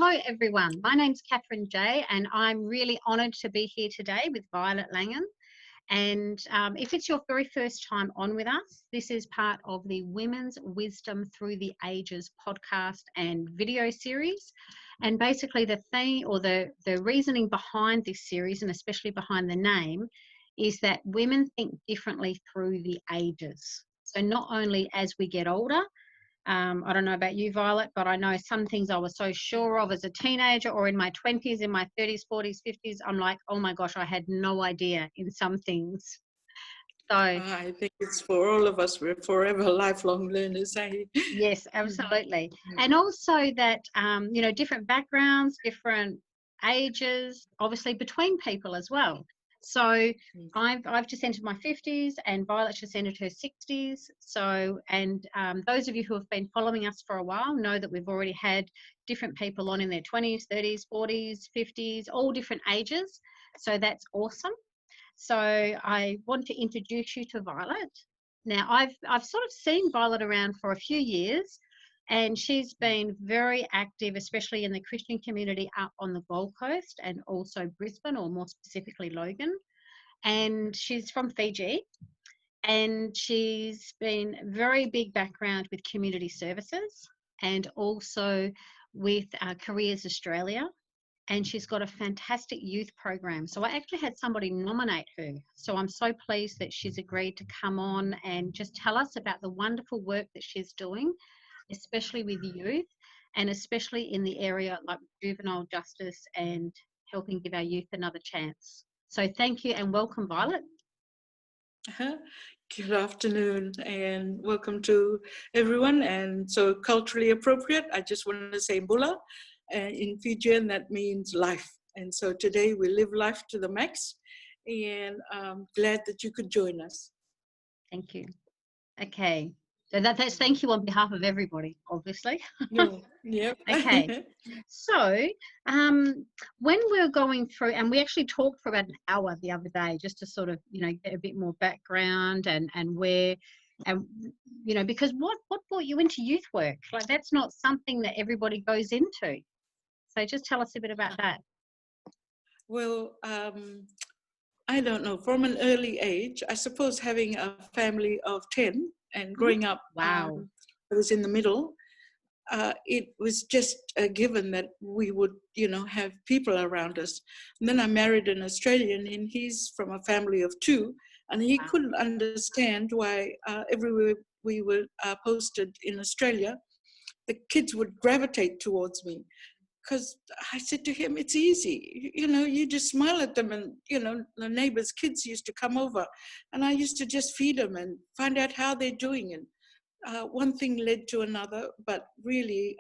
Hello, everyone. My name's Catherine J, and I'm really honoured to be here today with Violet Langan. And if it's your very first time on with us, this is part of the Women's Wisdom Through the Ages podcast and video series. And basically the theme or the reasoning behind this series, and especially behind the name, is that women think differently through the ages. So not only as we get older, I don't know about you, Violet, but I know some things I was so sure of as a teenager or in my 20s, in my 30s, 40s, 50s. I'm like, oh my gosh, I had no idea in some things. So I think it's for all of us. We're forever lifelong learners. yes, absolutely. And also that, different backgrounds, different ages, obviously between people as well. So I've just entered my 50s and Violet's just entered her 60s. So, and those of you who have been following us for a while know that we've already had different people on in their 20s, 30s, 40s, 50s, all different ages. So that's awesome. So I want to introduce you to Violet. Now, I've sort of seen Violet around for a few years, and she's been very active, especially in the Christian community up on the Gold Coast and also Brisbane, or more specifically Logan. And she's from Fiji, and she's been very big background with community services and also with Careers Australia. And she's got a fantastic youth program. So I actually had somebody nominate her. So I'm so pleased that she's agreed to come on and just tell us about the wonderful work that she's doing, especially with youth and especially in the area like juvenile justice and helping give our youth another chance. So thank you and welcome, Violet. Good afternoon and welcome to everyone. And so culturally appropriate, I just want to say Bula. In Fijian, that means life. And so today we live life to the max, and I'm glad that you could join us. Thank you. Okay. So that's thank you on behalf of everybody, obviously. No, yep. Okay. So when we're going through, and we actually talked for about an hour the other day, just to sort of, get a bit more background and where, and, because what brought you into youth work? Like, that's not something that everybody goes into. So just tell us a bit about that. Well, I don't know, from an early age, I suppose having a family of 10 and growing up, wow. I was in the middle. It was just a given that we would, have people around us. And then I married an Australian, and he's from a family of 2, and he couldn't understand why everywhere we were posted in Australia, the kids would gravitate towards me. Because I said to him, it's easy. You just smile at them, and, the neighbors' kids used to come over, and I used to just feed them and find out how they're doing. And one thing led to another, but really,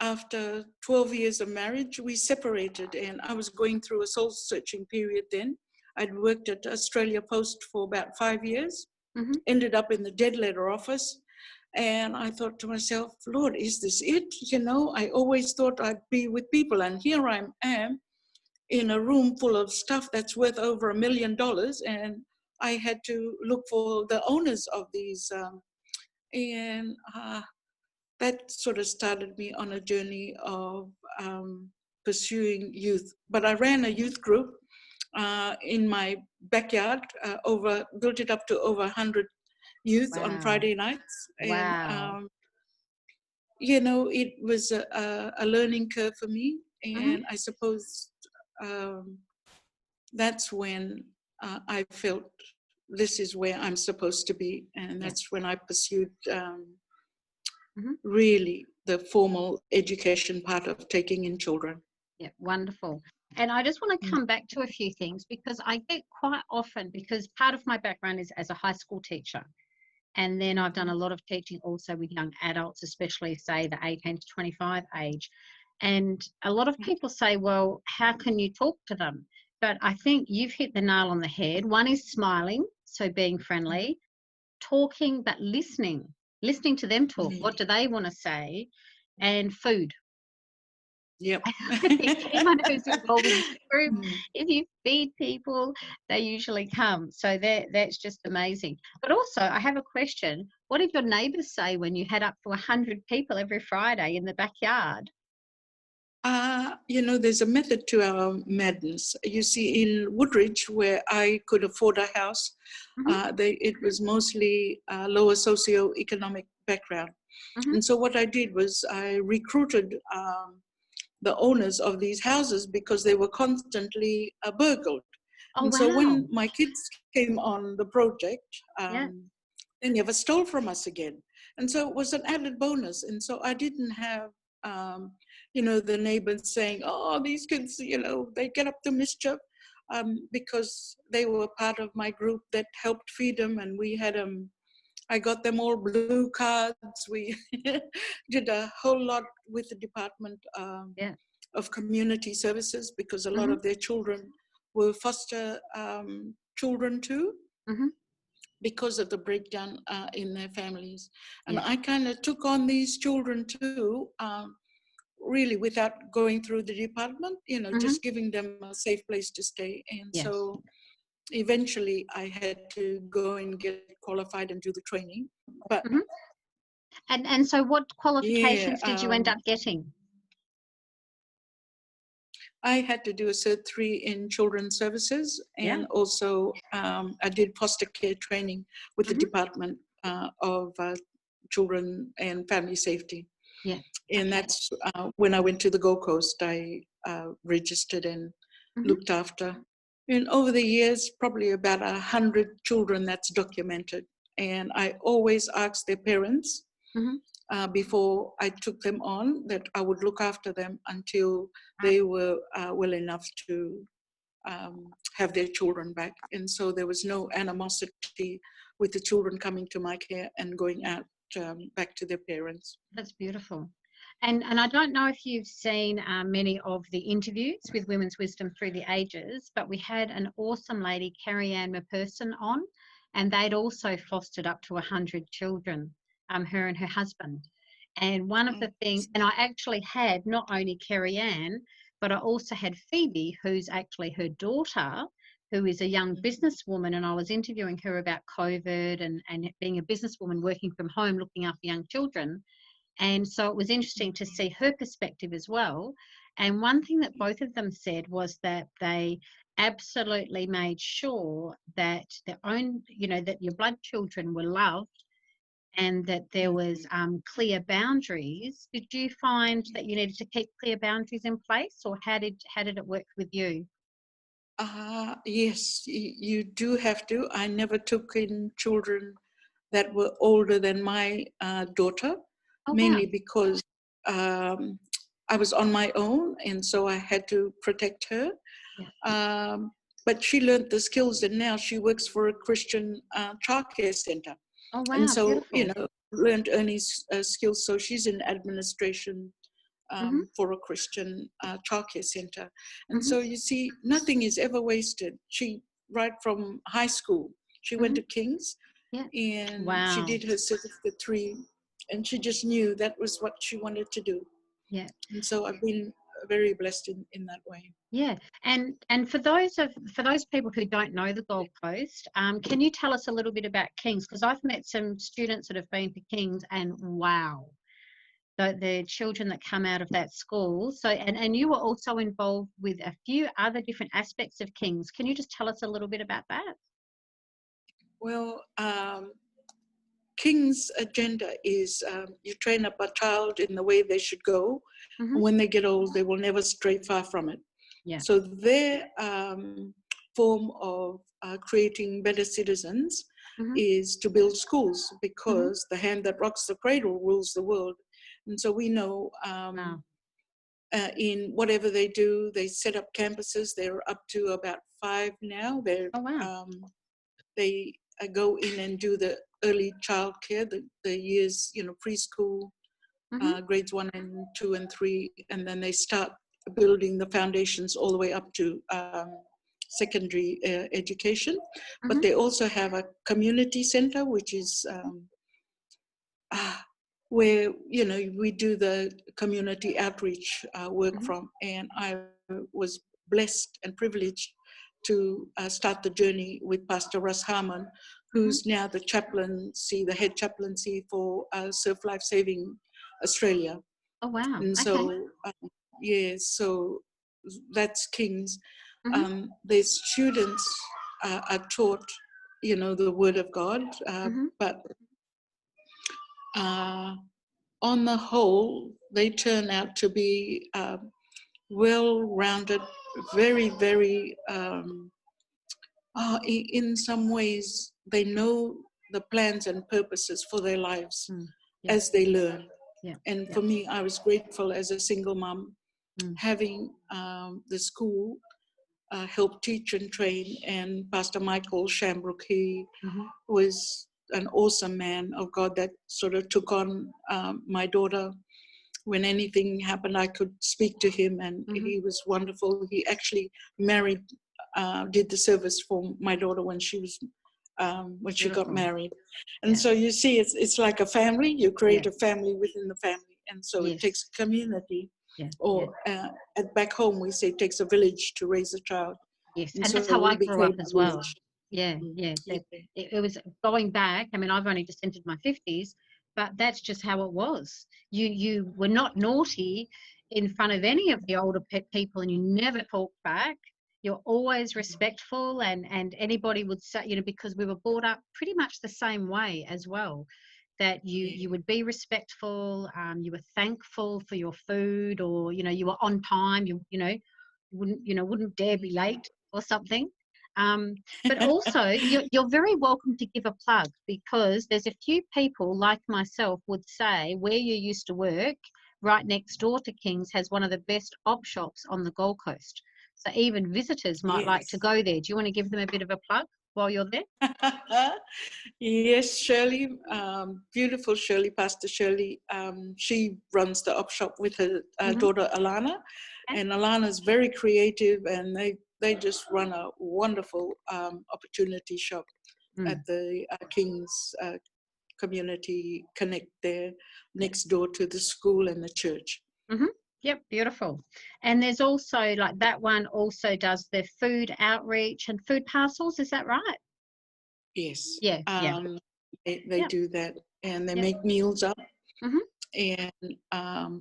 after 12 years of marriage, we separated, and I was going through a soul-searching period then. I'd worked at Australia Post for about 5 years, ended up in the dead letter office. And I thought to myself, Lord, is this it? I always thought I'd be with people. And here I am in a room full of stuff that's worth over $1 million. And I had to look for the owners of these. That sort of started me on a journey of pursuing youth. But I ran a youth group in my backyard, built it up to over 100 youth on Friday nights. And, it was a learning curve for me. And I suppose that's when I felt this is where I'm supposed to be. And that's when I pursued really the formal education part of taking in children. Yeah, wonderful. And I just want to come back to a few things, because I get quite often, because part of my background is as a high school teacher. And then I've done a lot of teaching also with young adults, especially, say, the 18 to 25 age. And a lot of people say, well, how can you talk to them? But I think you've hit the nail on the head. One is smiling, so being friendly, talking, but listening to them talk. What do they want to say? And food. Yep. Anyone who's involved in the group, if you feed people, they usually come. So that's just amazing. But also, I have a question. What did your neighbours say when you had up to 100 people every Friday in the backyard? There's a method to our madness. You see, in Woodridge, where I could afford a house, it was mostly lower socioeconomic background. And so what I did was I recruited the owners of these houses because they were constantly burgled. Oh, And wow. so when my kids came on the project, Yeah. they never stole from us again. And so it was an added bonus. And so I didn't have, the neighbors saying, oh, these kids, they get up to mischief, because they were part of my group that helped feed them. And we had I got them all blue cards. We did a whole lot with the Department of Community Services, because a lot of their children were foster children too, because of the breakdown in their families. And I kind of took on these children too, really without going through the department, just giving them a safe place to stay. And so eventually I had to go and get qualified and do the training. But and so what qualifications did you end up getting? I had to do a Cert 3 in Children's Services, and also I did foster care training with the Department of Children and Family Safety. Yeah. And that's when I went to the Gold Coast, I registered and looked after. And over the years, probably about 100 children that's documented. And I always asked their parents before I took them on that I would look after them until they were well enough to have their children back. And so there was no animosity with the children coming to my care and going out back to their parents. That's beautiful. And I don't know if you've seen many of the interviews with Women's Wisdom through the ages, but we had an awesome lady, Carrie Ann McPherson, on, and they'd also fostered up to 100 children, her and her husband. And one of the things, and I actually had not only Carrie Ann, but I also had Phoebe, who's actually her daughter, who is a young businesswoman, and I was interviewing her about COVID and being a businesswoman working from home, looking after young children. And so it was interesting to see her perspective as well. And one thing that both of them said was that they absolutely made sure that their own, that your blood children were loved and that there was clear boundaries. Did you find that you needed to keep clear boundaries in place, or how did it work with you? Yes, you do have to. I never took in children that were older than my daughter. Mainly because I was on my own, and so I had to protect her. Yeah. But she learned the skills, and now she works for a Christian childcare center. Oh, wow, and so, beautiful. Learned Ernie's skills. So she's in administration for a Christian childcare center. And so you see, nothing is ever wasted. She, right from high school, she went to King's, and she did her Certificate 3. And she just knew that was what she wanted to do. Yeah. And so I've been very blessed in that way. Yeah. And for those people who don't know the Gold Coast, can you tell us a little bit about King's? Because I've met some students that have been to King's, and wow, the children that come out of that school. So and you were also involved with a few other different aspects of King's. Can you just tell us a little bit about that? Well, King's agenda is you train up a child in the way they should go. And when they get old, they will never stray far from it. Yeah. So their form of creating better citizens is to build schools, because the hand that rocks the cradle rules the world. And so we know in whatever they do, they set up campuses. They're up to about 5 now. They're, they go in and do the early child care, the years, preschool, grades 1 and 2 and 3, and then they start building the foundations all the way up to secondary education. But they also have a community center, which is where, we do the community outreach work from. And I was blessed and privileged to start the journey with Pastor Russ Harmon, who's now the head chaplaincy for Surf Life Saving Australia. Oh, wow. And so yes, so that's King's. Mm-hmm. The students are taught, the Word of God, Mm-hmm. but on the whole, they turn out to be well-rounded, very, very, in some ways, they know the plans and purposes for their lives Yeah. as they learn. Yeah. And Yeah. for me, I was grateful as a single mom, having the school help teach and train. And Pastor Michael Shambrook, he was an awesome man of God that sort of took on my daughter. When anything happened, I could speak to him, and he was wonderful. He actually did the service for my daughter when she was when she got married. And so you see, it's like a family. You create a family within the family, and so it takes a community. Or back home, we say it takes a village to raise a child. Yes, And and so that's how we I grew up became as a well. village. Yeah, yeah. That it was going back. I mean, I've only just entered my 50s, but that's just how it was. You were not naughty in front of any of the older people, and you never talked back. You're always respectful, and anybody would say, because we were brought up pretty much the same way as well. That you would be respectful. You were thankful for your food, or you were on time. Wouldn't dare be late or something. But also, you're very welcome to give a plug, because there's a few people like myself would say where you used to work, right next door to King's, has one of the best op shops on the Gold Coast. So even visitors might like to go there. Do you want to give them a bit of a plug while you're there? Yes, Shirley, beautiful Shirley, Pastor Shirley. She runs the op shop with her daughter Alana, and Alana's very creative, and they just run a wonderful opportunity shop at the King's Community Connect there, next door to the school and the church. Yep, beautiful. And there's also, like, that one also does the food outreach and food parcels. Is that right? Yes. Yeah, yeah. They do that, and they make meals up and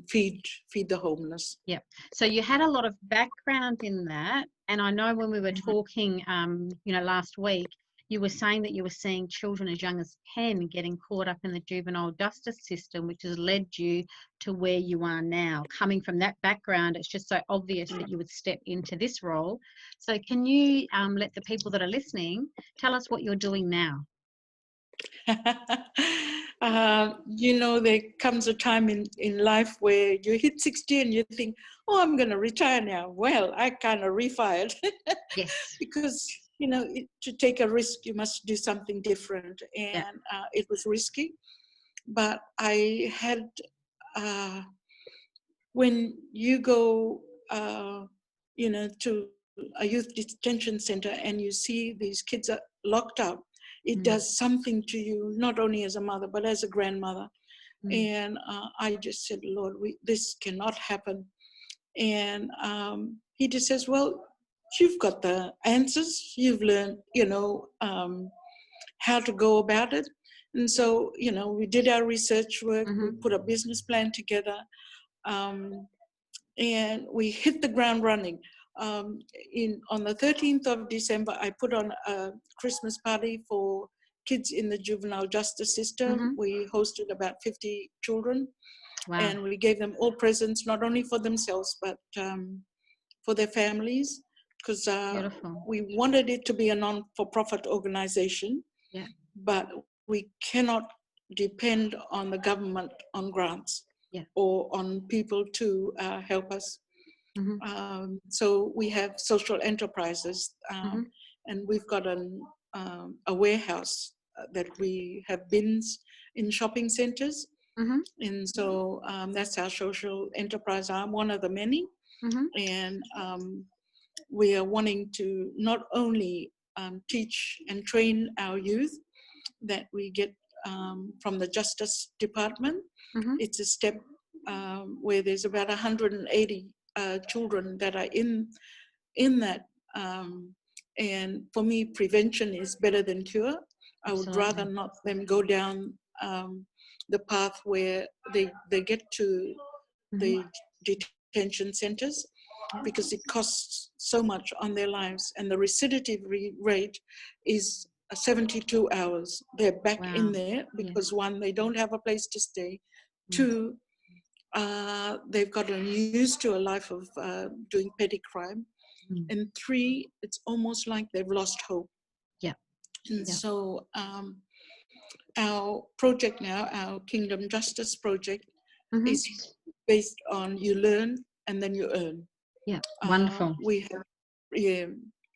feed the homeless. Yeah. So you had a lot of background in that, and I know when we were talking, last week, you were saying that you were seeing children as young as 10 getting caught up in the juvenile justice system, which has led you to where you are now. Coming from that background, it's just so obvious that you would step into this role. So can you let the people that are listening tell us what you're doing now? There comes a time in life where you hit 60 and you think, oh, I'm going to retire now. Well, I kind of refired. Yes. Because, to take a risk, you must do something different. And it was risky. But I had, when you go, to a youth detention center and you see these kids are locked up, it does something to you, not only as a mother, but as a grandmother. And I just said, Lord, this cannot happen. And he just says, well, you've got the answers. You've learned, how to go about it. And so, we did our research work. We put a business plan together. And we hit the ground running. On the 13th of December, I put on a Christmas party for kids in the juvenile justice system. We hosted about 50 children. Wow. And we gave them all presents, not only for themselves, but for their families, because we wanted it to be a non-for-profit organization. Yeah. But we cannot depend on the government on grants. Yeah. Or on people to help us. So we have social enterprises, and we've got a warehouse that we have bins in shopping centers. And so that's our social enterprise arm, one of the many. And we are wanting to not only teach and train our youth that we get from the Justice Department. It's a step where there's about 180 children that are in that. And for me, prevention is better than cure. I would rather not them go down the path where they get to the detention centers because it costs so much on their lives, and the recidivism rate is 72 hours. They're back in there because one, they don't have a place to stay. Two, they've gotten used to a life of doing petty crime. And three, it's almost like they've lost hope. And so our project now, our Kingdom Justice project, is based on you learn and then you earn. Wonderful. We have,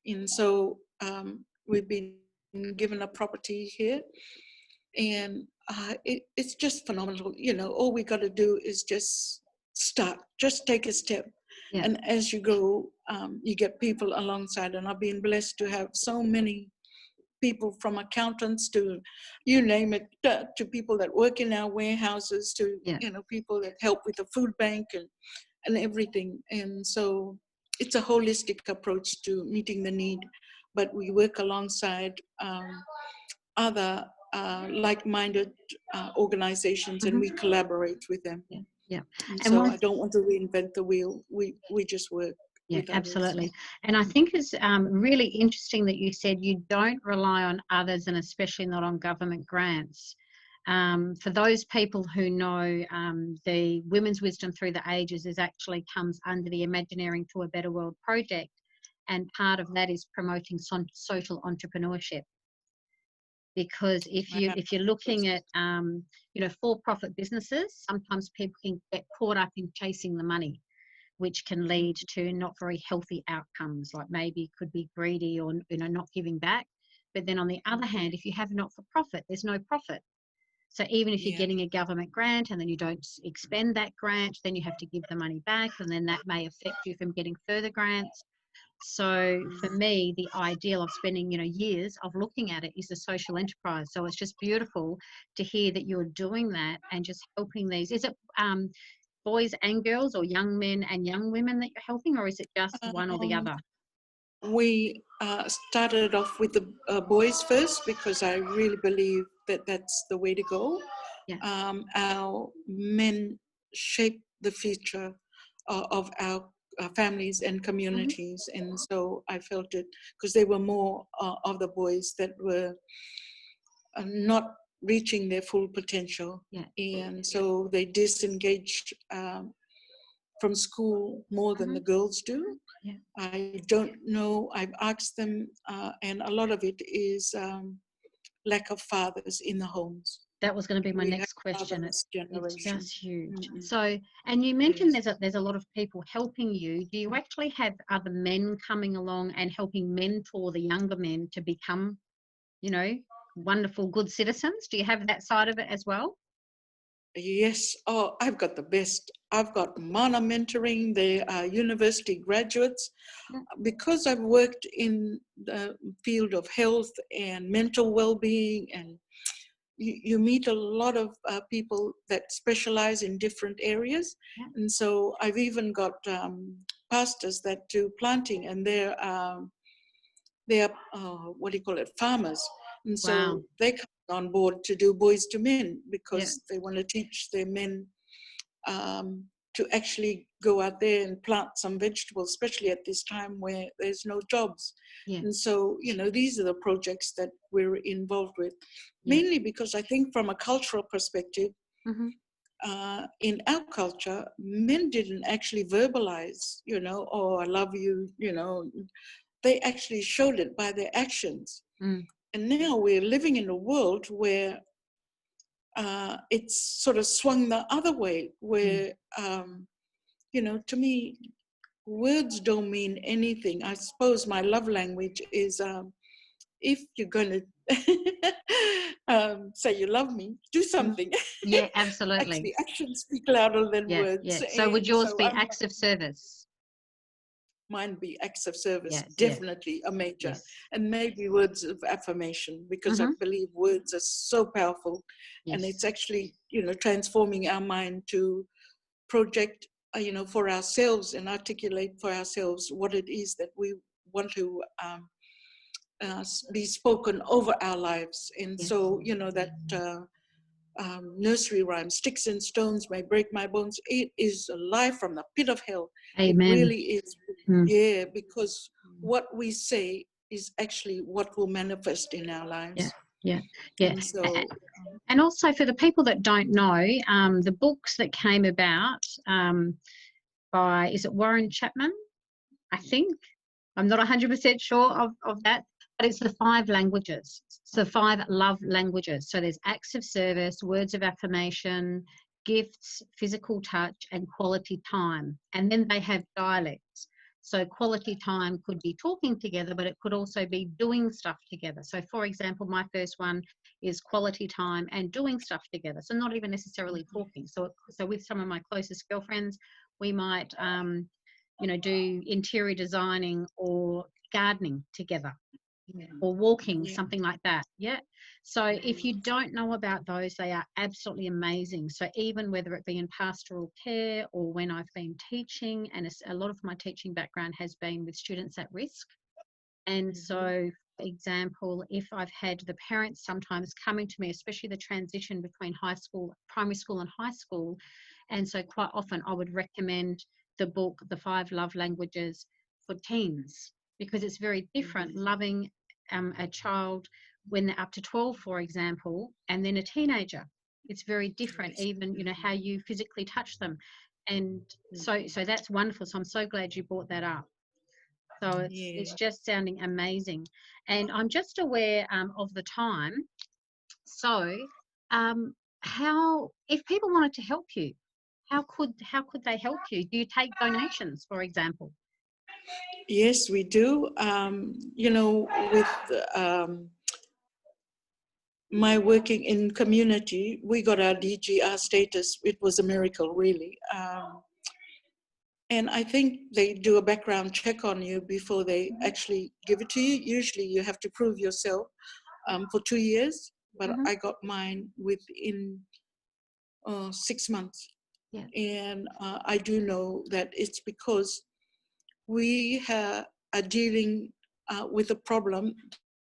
and so we've been given a property here, and it's just phenomenal. You know, all we got to do is just start, just take a step. And as you go, you get people alongside, and I've been blessed to have so many people, from accountants to you name it, to people that work in our warehouses, to you know, people that help with the food bank and everything. And so it's a holistic approach to meeting the need, but we work alongside other like-minded organizations, and we collaborate with them. And so I don't want to reinvent the wheel. We just work. Yeah, absolutely. And I think it's really interesting that you said you don't rely on others, and especially not on government grants. For those people who know, the Women's Wisdom Through the Ages actually comes under the Imagineering to a Better World project, and part of that is promoting social entrepreneurship. Because if you're looking at you know, for-profit businesses, sometimes people can get caught up in chasing the money, which can lead to not very healthy outcomes, like maybe could be greedy or, you know, not giving back. But then on the other hand, if you have not-for-profit, there's no profit. So even if you're getting a government grant and then you don't expend that grant, then you have to give the money back, and then that may affect you from getting further grants. So for me, the ideal of spending, you know, years of looking at it is a social enterprise. So it's just beautiful to hear that you're doing that and just helping these. Is it boys and girls, or young men and young women that you're helping, or is it just one or the other? We started off with the boys first, because I really believe that that's the way to go. Our men shape the future of our families and communities, and so I felt it, because they were more of the boys that were not reaching their full potential, and so they disengaged from school more than the girls do. I don't know, I've asked them, and a lot of it is lack of fathers in the homes. That was going to be my next question. It's just huge. So, and you mentioned there's a lot of people helping you. Do you actually have other men coming along and helping mentor the younger men to become, you know, wonderful, good citizens? Do you have that side of it as well? Yes. Oh, I've got the best. I've got Mana mentoring. They are university graduates. Because I've worked in the field of health and mental well-being, and you meet a lot of people that specialize in different areas. And so I've even got pastors that do planting, and they're what do you call it, farmers. And so they come on board to do boys to men, because they want to teach their men to actually go out there and plant some vegetables, especially at this time where there's no jobs. And so, you know, these are the projects that we're involved with, mainly because I think from a cultural perspective, in our culture, men didn't actually verbalize, you know, oh, I love you, you know. They actually showed it by their actions. And now we're living in a world where it's sort of swung the other way, where, you know, to me, words don't mean anything. I suppose my love language is, if you're going to say you love me, do something. Yeah, absolutely. Actually, actions speak louder than words. So would yours be acts of service? Mine be acts of service, definitely a major. And maybe words of affirmation, because I believe words are so powerful. And it's actually, you know, transforming our mind to project, you know, for ourselves and articulate for ourselves what it is that we want to be spoken over our lives. And so, you know, that nursery rhyme, sticks and stones may break my bones. It is a lie from the pit of hell. Amen. It really is. Mm. Yeah, because what we say is actually what will manifest in our lives. Yeah. And so, and also for the people that don't know, the books that came about by, is it Warren Chapman? I think. I'm not 100% sure of that, but it's the 5 languages. So 5 love languages. So there's acts of service, words of affirmation, gifts, physical touch, and quality time. And then they have dialects. So quality time could be talking together, but it could also be doing stuff together. So for example, my first one is quality time and doing stuff together. So not even necessarily talking. So with some of my closest girlfriends, we might, do interior designing or gardening together, or walking, something like that. Yeah. So if you don't know about those, they are absolutely amazing. So even whether it be in pastoral care or when I've been teaching, and a lot of my teaching background has been with students at risk. And so, for example, if I've had the parents sometimes coming to me, especially the transition between primary school and high school, and so quite often I would recommend the book, The 5 Love Languages for Teens, because it's very different loving a child when they're up to 12, for example, and then a teenager. It's very different, even, how you physically touch them. And so that's wonderful. So I'm so glad you brought that up. So it's just sounding amazing. And I'm just aware of the time. So if people wanted to help you, how could they help you? Do you take donations, for example? yes, we do. With my working in community, we got our DGR status. It was a miracle, really. And I think they do a background check on you before they actually give it to you. Usually you have to prove yourself for 2 years, but I got mine within 6 months. Yeah. And I do know that it's because we are dealing with a problem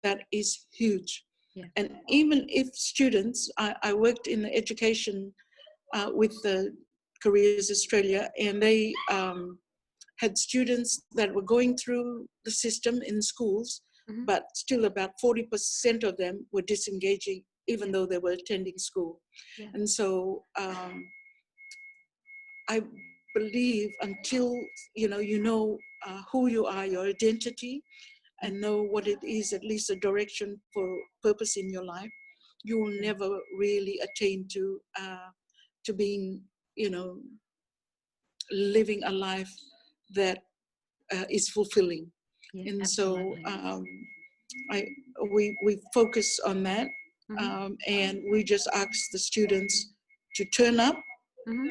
that is huge. Yeah. And even if students, I worked in the education with the Careers Australia, and they had students that were going through the system in schools, but still about 40% of them were disengaging, even though they were attending school. Yeah. And so I believe until you know who you are, your identity, and know what it is, at least a direction for purpose in your life, you will never really attain to being, living a life that is fulfilling. Yeah, And absolutely. so we focus on that, and we just ask the students to turn up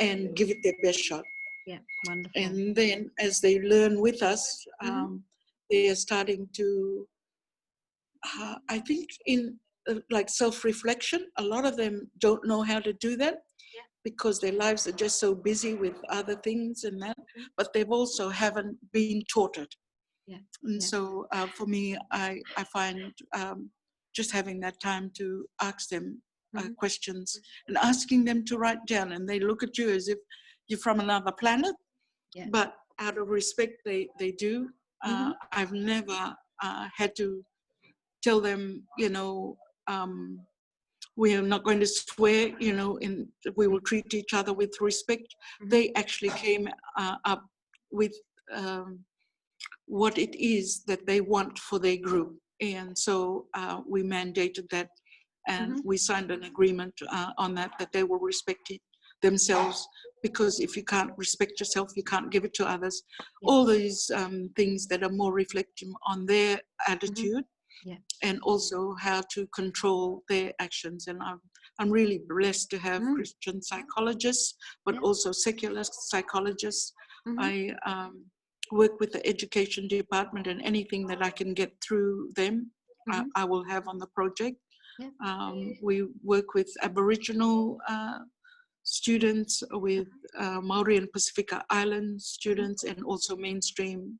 and give it their best shot. Yeah, wonderful. And then as they learn with us, they are starting to, I think, in like self-reflection. A lot of them don't know how to do that because their lives are just so busy with other things and that, but they've also haven't been taught it. And so for me, I find just having that time to ask them questions and asking them to write down, and they look at you as if you're from another planet, but out of respect, they do. I've never had to tell them, we are not going to swear, and we will treat each other with respect. They actually came up with what it is that they want for their group. And so we mandated that, and we signed an agreement on that they will respect it themselves, because if you can't respect yourself, you can't give it to others. All these things that are more reflective on their attitude, and also how to control their actions. And I'm really blessed to have Christian psychologists, but also secular psychologists. I work with the education department, and anything that I can get through them, I will have on the project. We work with Aboriginal students, with Maori and Pacifica Island students, and also mainstream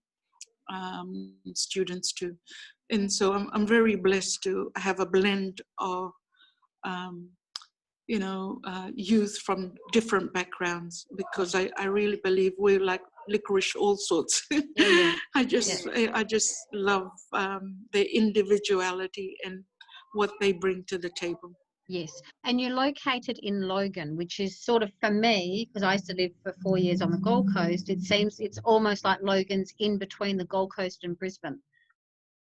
students too. And so I'm very blessed to have a blend of youth from different backgrounds, because I really believe we're like licorice all sorts. Yeah. I just love their individuality and what they bring to the table. Yes. And you're located in Logan, which is sort of, for me, because I used to live for 4 years on the Gold Coast, it seems it's almost like Logan's in between the Gold Coast and Brisbane.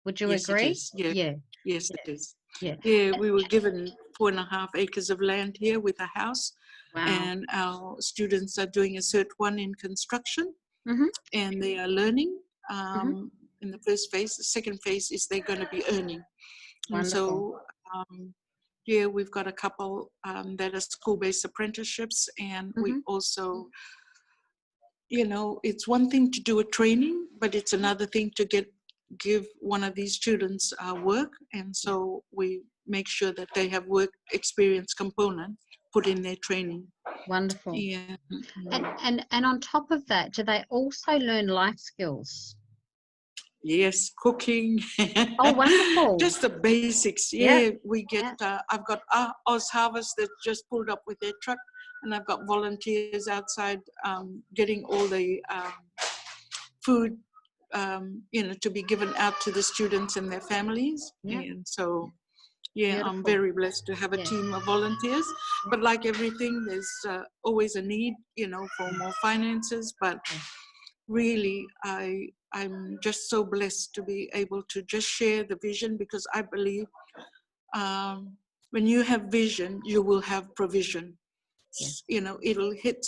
Would you Yes, it agree? is. Yeah. Yeah. Yes, it is. Yeah. Yeah, we were given 4.5 acres of land here with a house, Wow. and our students are doing a Cert 1 in construction, Mm-hmm. and they are learning Mm-hmm. in the first phase. The second phase is they're going to be earning. And Wonderful. so, yeah, we've got a couple that are school-based apprenticeships, and we Mm-hmm. also, it's one thing to do a training, but it's another thing to give one of these students work. And so we make sure that they have work experience component put in their training. Wonderful. Yeah. And on top of that, do they also learn life skills? Yes, cooking. Oh, wonderful. Just the basics. Yeah. Yeah, we get, I've got Oz Harvest that just pulled up with their truck, and I've got volunteers outside getting all the food, to be given out to the students and their families. Yeah. And so, yeah, Beautiful. I'm very blessed to have a team of volunteers. But like everything, there's always a need, for more finances. But really, I'm just so blessed to be able to just share the vision, because I believe when you have vision, you will have provision. Yeah. It'll hit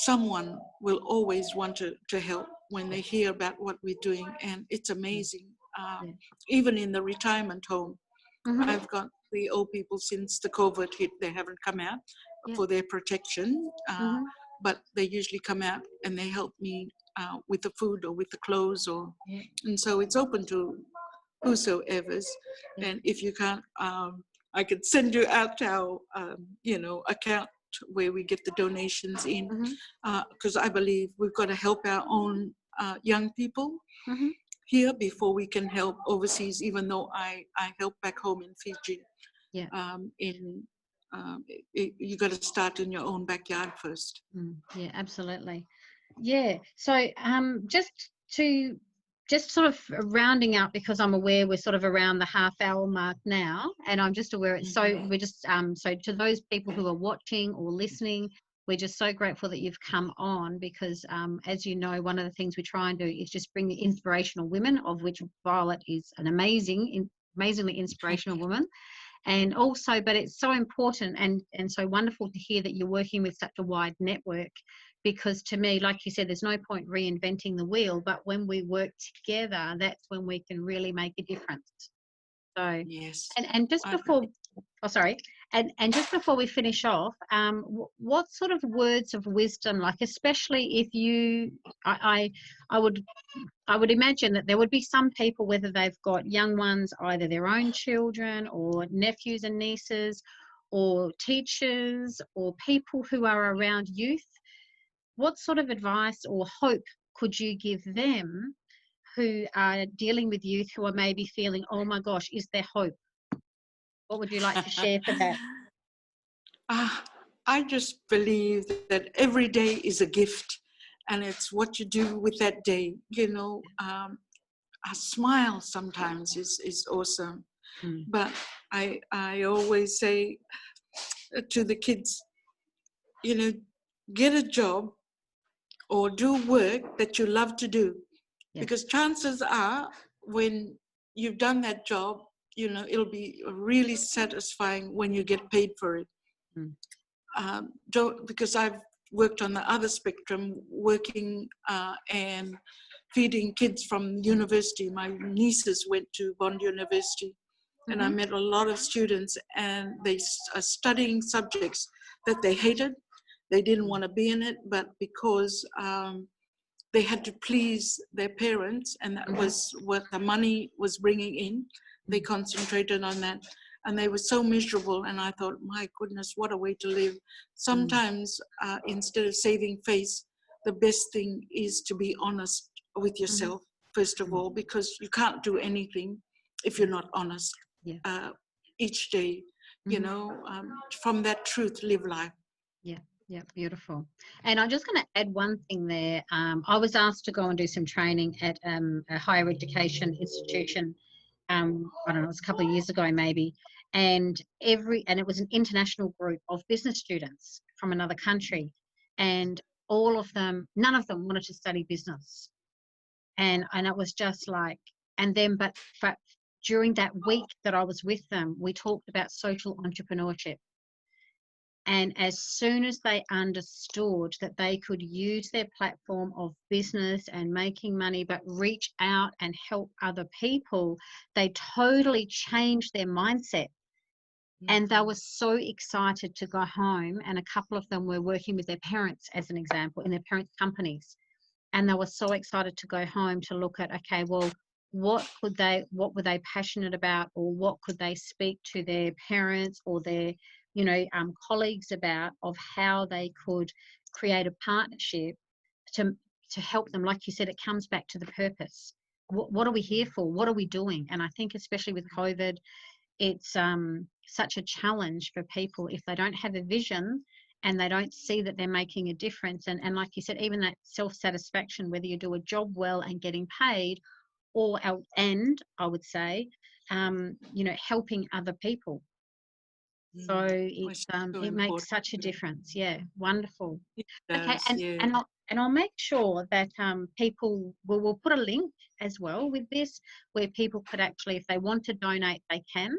someone will always want to help when they hear about what we're doing, and it's amazing. Even in the retirement home, Mm-hmm. I've got the old people since the COVID hit. They haven't come out for their protection, but they usually come out and they help me with the food or with the clothes, and so it's open to whosoever's. And if you can't, I could send you out our account where we get the donations in, because I believe we've got to help our own young people here before we can help overseas, even though I help back home in Fiji. You got to start in your own backyard first. Yeah, absolutely. Yeah. So just sort of rounding out, because I'm aware we're sort of around the half-hour mark now, and I'm just aware it's so we're just so to those people who are watching or listening, we're just so grateful that you've come on, because as you know, one of the things we try and do is just bring the inspirational women, of which Violet is an amazingly inspirational woman. And also, but it's so important and so wonderful to hear that you're working with such a wide network, because to me, like you said, there's no point reinventing the wheel, but when we work together, that's when we can really make a difference. So, yes. And just before, and just before we finish off, what sort of words of wisdom, like especially if you, I would imagine that there would be some people, whether they've got young ones, either their own children or nephews and nieces, or teachers or people who are around youth. What sort of advice or hope could you give them who are dealing with youth who are maybe feeling, oh my gosh, is there hope? What would you like to share for that? I just believe that every day is a gift, and it's what you do with that day. A smile sometimes is awesome. But I always say to the kids, get a job or do work that you love to do. Because chances are, when you've done that job, it'll be really satisfying when you get paid for it. Because I've worked on the other spectrum, working and feeding kids from university. My nieces went to Bond University, and I met a lot of students, and they are studying subjects that they hated. They didn't want to be in it, but because they had to please their parents, and that was what the money was bringing in, they concentrated on that. And they were so miserable, and I thought, my goodness, what a way to live. Sometimes instead of saving face, the best thing is to be honest with yourself, first of all, because you can't do anything if you're not honest. Each day you know, from that truth, live life. Yeah, yeah, beautiful. And I'm just going to add one thing there. I was asked to go and do some training at a higher education institution. I don't know, it was a couple of years ago maybe, and it was an international group of business students from another country, and none of them wanted to study business, and it was just like, and then but during that week that I was with them, we talked about social entrepreneurship. And as soon as they understood that they could use their platform of business and making money, but reach out and help other people, they totally changed their mindset. And they were so excited to go home. And a couple of them were working with their parents, as an example, in their parents' companies. And they were so excited to go home to look at, okay, well, what were they passionate about, or what could they speak to their parents or their colleagues about, of how they could create a partnership to help them. Like you said, it comes back to the purpose. What are we here for? What are we doing? And I think especially with COVID, it's such a challenge for people if they don't have a vision and they don't see that they're making a difference. And like you said, even that self-satisfaction, whether you do a job well and getting paid, and I would say, helping other people. So it makes such a difference. Yeah, wonderful. It does, okay, yeah. and I'll make sure that people we'll put a link as well with this, where people could actually, if they want to donate, they can.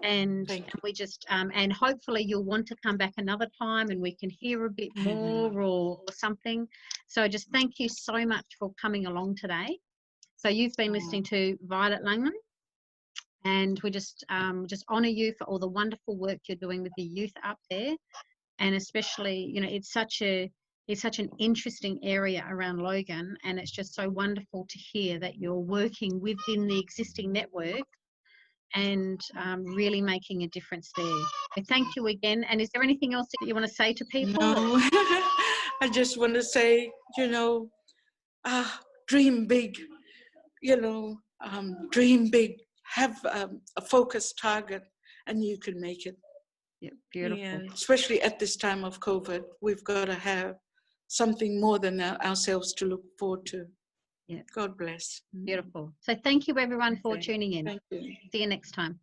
And we just and hopefully you'll want to come back another time and we can hear a bit more or something. So just thank you so much for coming along today. So you've been listening to Violet Langan, and we just honour you for all the wonderful work you're doing with the youth up there, and especially, it's such an interesting area around Logan, and it's just so wonderful to hear that you're working within the existing network and really making a difference there. So thank you again. And is there anything else that you want to say to people? No, I just want to say, dream big, dream big, have a focused target, and you can make it. Yeah, beautiful. And especially at this time of COVID, we've got to have something more than ourselves to look forward to. Yeah. God bless. Beautiful. So thank you everyone for tuning in. Thank you. See you next time.